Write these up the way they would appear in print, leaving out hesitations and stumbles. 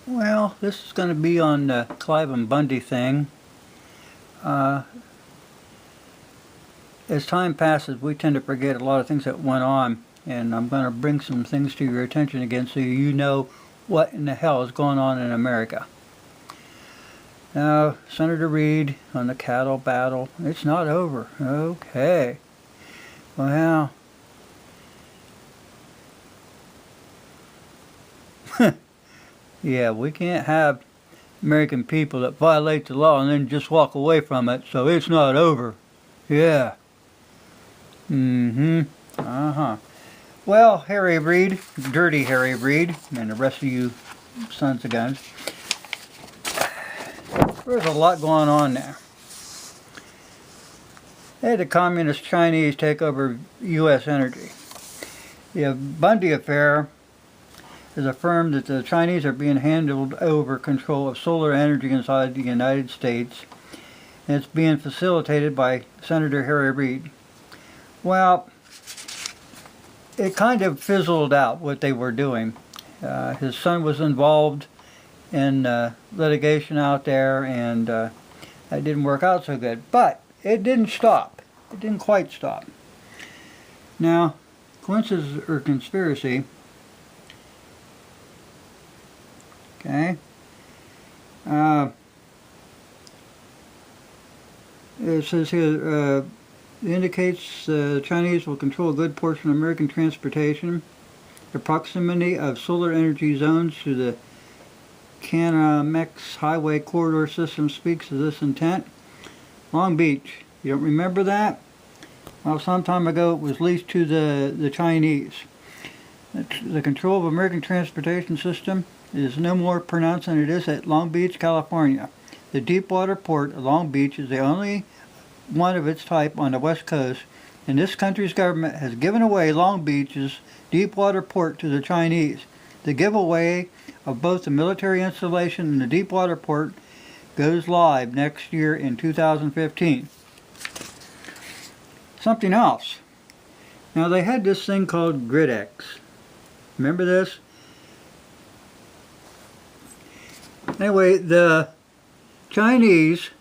Well, this is going to be on the Clive and Bundy thing. As time passes, we tend to forget a lot of things that went on, and I'm going to bring some things to your attention again so you know what in the hell is going on in America. Now, Senator Reid on the cattle battle, it's not over. Okay. Well, yeah, we can't have American people that violate the law and then just walk away from it, so it's not over. Yeah. Uh-huh. Well, Harry Reid, Dirty Harry Reid, and the rest of you sons of guns, there's a lot going on there. They had the communist Chinese take over U.S. energy. The Bundy affair is affirmed that the Chinese are being handed over control of solar energy inside the United States, and it's being facilitated by Senator Harry Reid. Well, it kind of fizzled out what they were doing. His son was involved in litigation out there, and that didn't work out so good. But it didn't stop. It didn't quite stop. Now, coincidence or conspiracy? Okay. It says here, it indicates the Chinese will control a good portion of American transportation. The proximity of solar energy zones to the Canamex highway corridor system speaks of this intent. Long Beach, you don't remember that? Well, some time ago it was leased to the Chinese. The control of American transportation system is no more pronounced than it is at Long Beach, California. The deepwater port of Long Beach is the only one of its type on the West Coast, and this country's government has given away Long Beach's deepwater port to the Chinese. The giveaway of both the military installation and the deepwater port goes live next year in 2015. Something else. Now, they had this thing called GridX. Remember this? Anyway, the Chinese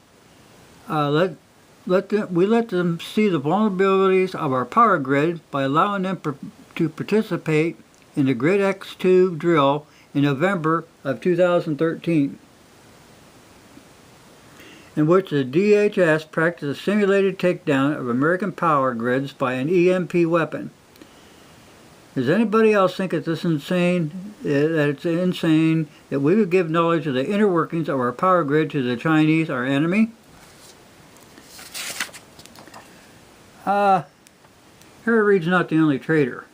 we let them see the vulnerabilities of our power grid by allowing them to participate in the GridX2 drill in November of 2013, in which the DHS practiced a simulated takedown of American power grids by an EMP weapon. Does anybody else think that it's insane that we would give knowledge of the inner workings of our power grid to the Chinese, our enemy? Harry Reid's not the only traitor.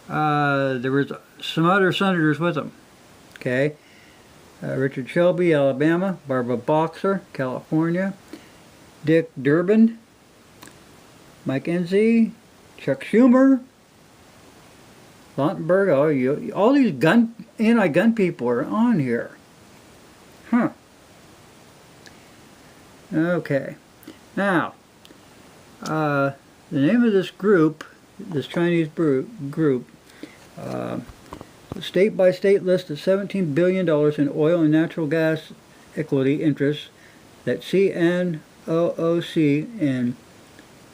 There was some other senators with him. Okay, Richard Shelby, Alabama; Barbara Boxer, California; Dick Durbin; Mike Enzi; Chuck Schumer; Lautenberg. All these anti-gun people are on here. Huh. Okay. Now, the name of this group, this Chinese group, a state-by-state list of $17 billion in oil and natural gas equity interests that CNOOC and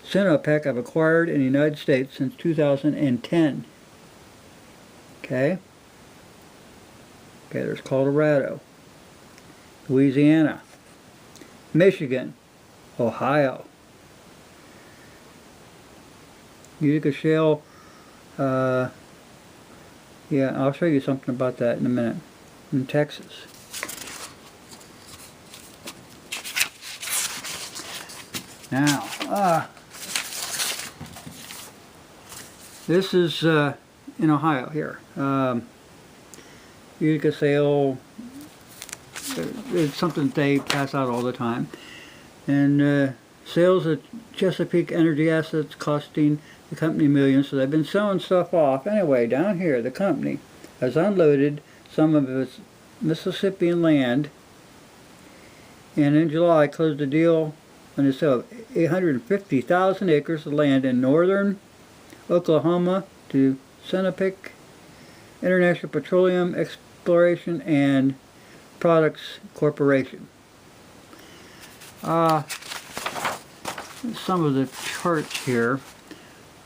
Sinopec have acquired in the United States since 2010. Okay, there's Colorado, Louisiana, Michigan, Ohio, Utica Shale. Yeah, I'll show you something about that in a minute. In Texas. Now, this is in Ohio here. Utica Shale. It's something they pass out all the time. And sales of Chesapeake Energy assets costing the company millions, so they've been selling stuff off. Anyway, down here, the company has unloaded some of its Mississippian land, and in July closed a deal on the sale of 850,000 acres of land in northern Oklahoma to Sinopec International Petroleum Exploration and Products Corporation. Some of the charts here.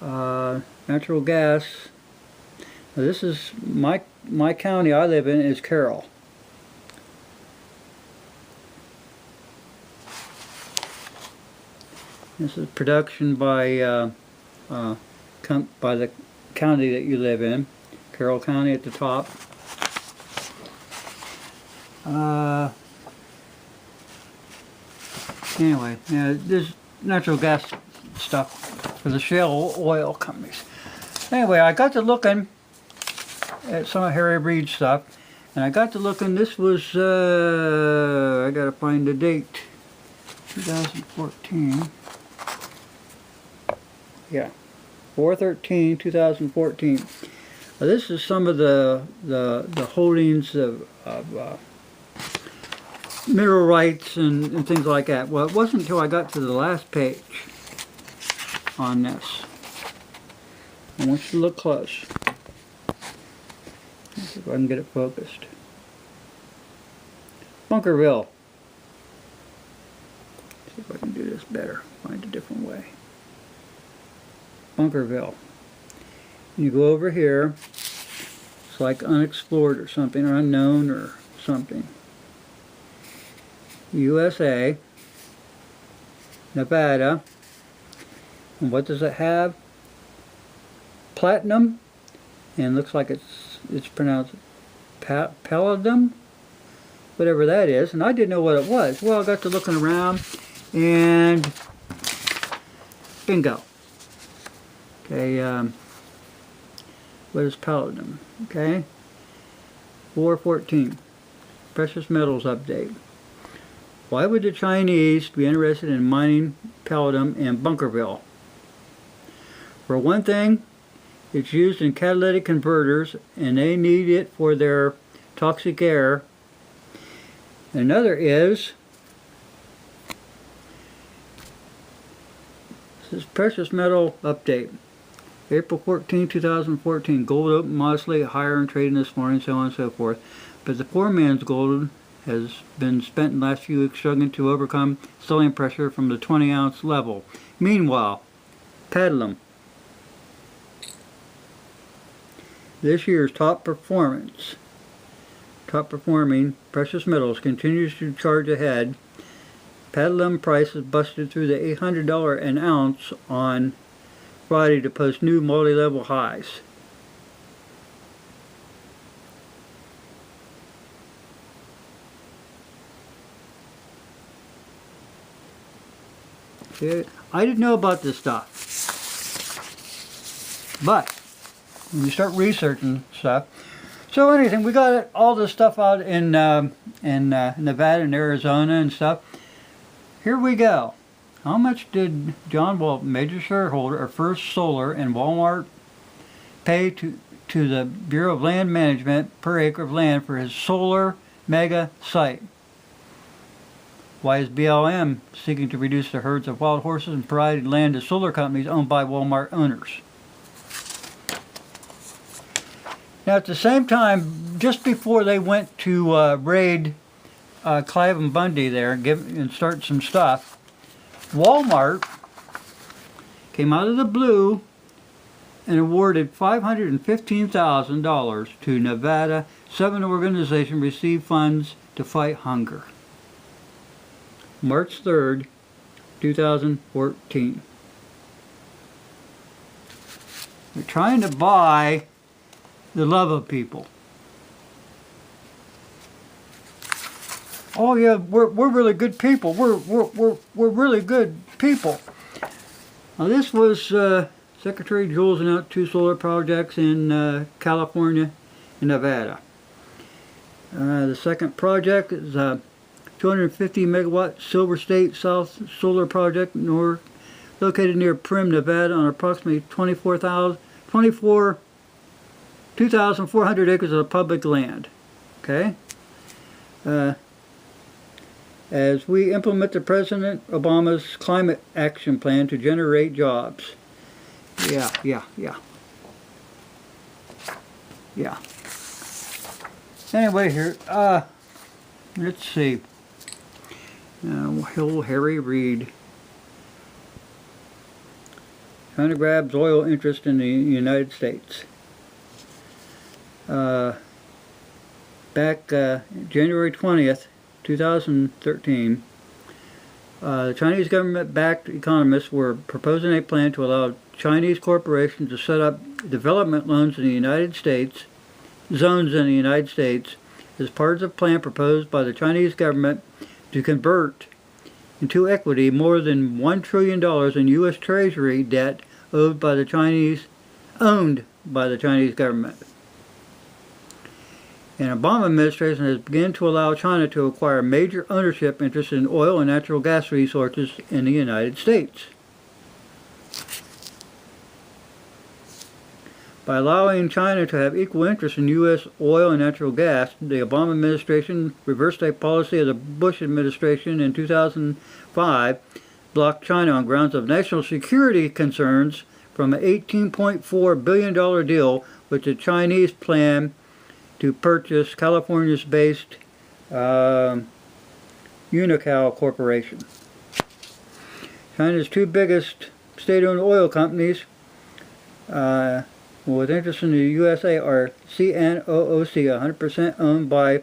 Natural gas. Now this is my county I live in is Carroll. This is production by the county that you live in. Carroll County at the top. Anyway, yeah, this natural gas stuff for the shale oil companies. Anyway, I got to looking at some of Harry Reid's stuff, and I got to looking. This was I gotta find the date. 2014. Yeah, 4/13/2014. This is some of the holdings of mineral rights and things like that. Well, it wasn't until I got to the last page on this. I want you to look close. Let's see if I can get it focused. Bunkerville. Let's see if I can do this better. Find a different way. Bunkerville. You go over here. It's like unexplored or something, or unknown or something. USA, Nevada, and what does it have? Platinum, and looks like it's pronounced palladium, whatever that is, and I didn't know what it was. Well, I got to looking around, and bingo. Okay, what is palladium? Okay, 4/14, precious metals update. Why would the Chinese be interested in mining palladium in Bunkerville? For one thing, it's used in catalytic converters and they need it for their toxic air. Another is, this is precious metal update. April 14, 2014, gold opened modestly higher in trading this morning, so on and so forth. But the poor man's gold has been spent in the last few weeks struggling to overcome selling pressure from the 20-ounce level. Meanwhile, palladium, this year's top performing precious metals, continues to charge ahead. Palladium prices busted through the $800 an ounce on Friday to post new multi-level highs. I didn't know about this stuff, but when you start researching stuff, so anything, we got all this stuff out in Nevada and Arizona and stuff. Here we go. How much did John Walt, major shareholder of First Solar and Walmart, pay to the Bureau of Land Management per acre of land for his solar mega site? Why is BLM seeking to reduce the herds of wild horses and providing land to solar companies owned by Walmart owners? Now at the same time, just before they went to raid Clive and Bundy there and start some stuff, Walmart came out of the blue and awarded $515,000 to Nevada. 7 organizations received funds to fight hunger. March 3rd, 2014. They're trying to buy the love of people. Oh yeah, we're really good people. We're really good people. Now this was Secretary Jules announced 2 solar projects in California and Nevada. The second project is 250 megawatt Silver State South solar project located near Primm, Nevada, on approximately 2,400 acres of public land. Okay. As we implement the President Obama's climate action plan to generate jobs. Yeah. Anyway, here, let's see. Old Harry Reid. China grabs oil interest in the United States. Back January 20th, 2013, the Chinese government-backed economists were proposing a plan to allow Chinese corporations to set up development loans in the United States, zones in the United States, as part of the plan proposed by the Chinese government to convert into equity more than $1 trillion in U.S. Treasury debt owned by the Chinese government. And Obama administration has begun to allow China to acquire major ownership interests in oil and natural gas resources in the United States. By allowing China to have equal interest in U.S. oil and natural gas, the Obama administration reversed a policy of the Bush administration in 2005, blocked China on grounds of national security concerns from an $18.4 billion deal with the Chinese plan to purchase California's based Unocal Corporation. China's two biggest state-owned oil companies with interest in the USA are CNOOC, 100% owned by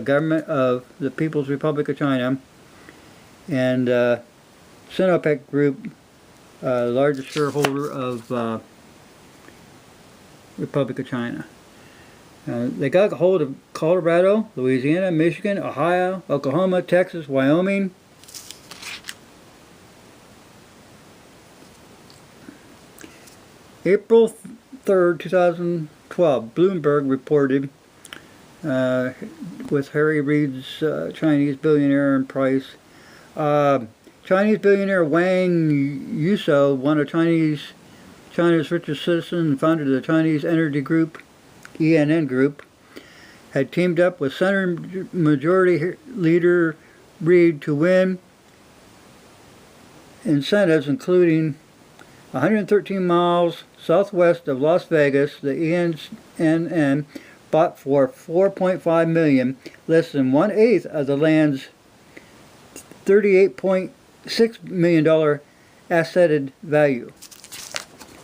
government of the People's Republic of China, and Sinopec Group, largest shareholder of Republic of China. They got a hold of Colorado, Louisiana, Michigan, Ohio, Oklahoma, Texas, Wyoming. April 3rd, 2012, Bloomberg reported with Harry Reid's Chinese billionaire and price. Chinese billionaire Wang Yuzhou, one of China's richest citizens and founder of the Chinese energy group, ENN Group, had teamed up with Senate Majority Leader Reid to win incentives, including 113 miles southwest of Las Vegas. The ENN bought for $4.5 million, less than 1/8 of the land's $38.6 million asseted value.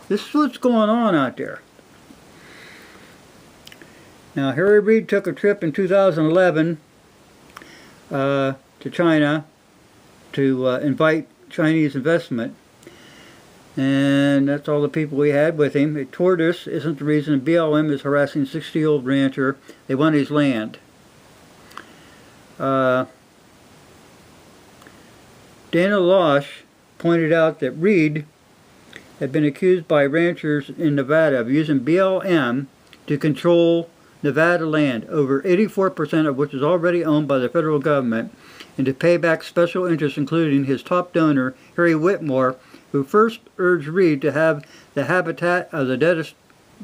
This is what's going on out there. Now, Harry Reid took a trip in 2011 to China to invite Chinese investment. And that's all the people we had with him. A tortoise isn't the reason BLM is harassing 60-year-old rancher. They want his land. Dana Losh pointed out that Reid had been accused by ranchers in Nevada of using BLM to control Nevada land, over 84% of which is already owned by the federal government, and to pay back special interests, including his top donor, Harry Whitmore, who first urged Reid to have the habitat of the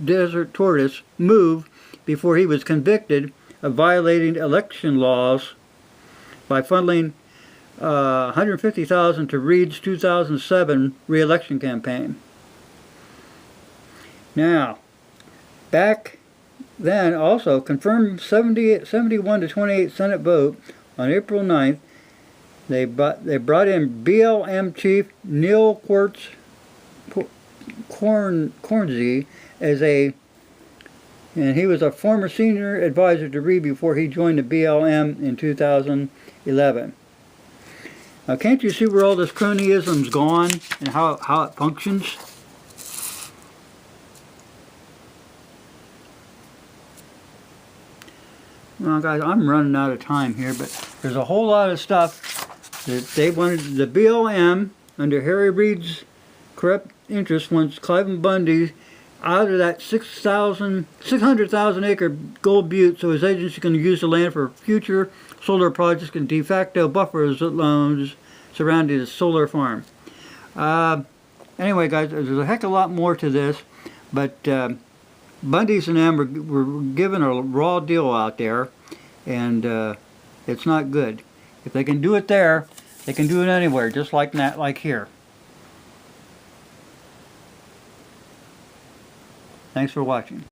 desert tortoise move before he was convicted of violating election laws by funneling $150,000 to Reid's 2007 re-election campaign. Now, back then also confirmed 71 to 28 Senate vote on April 9th. They brought in BLM chief Neil Cornzy and he was a former senior advisor to Reid before he joined the BLM in 2011. Now, can't you see where all this cronyism's gone and how it functions? Well, guys, I'm running out of time here, but there's a whole lot of stuff that they wanted. The BLM, under Harry Reid's corrupt interest, wants Cliven Bundy out of that 600,000 acre Gold Butte, so his agency can use the land for future solar projects and de facto buffer zones surrounding the solar farm. Anyway, guys, there's a heck of a lot more to this, but Bundy's and them were given a raw deal out there, and it's not good. If they can do it there, they can do it anywhere, just like that, like here. Thanks for watching.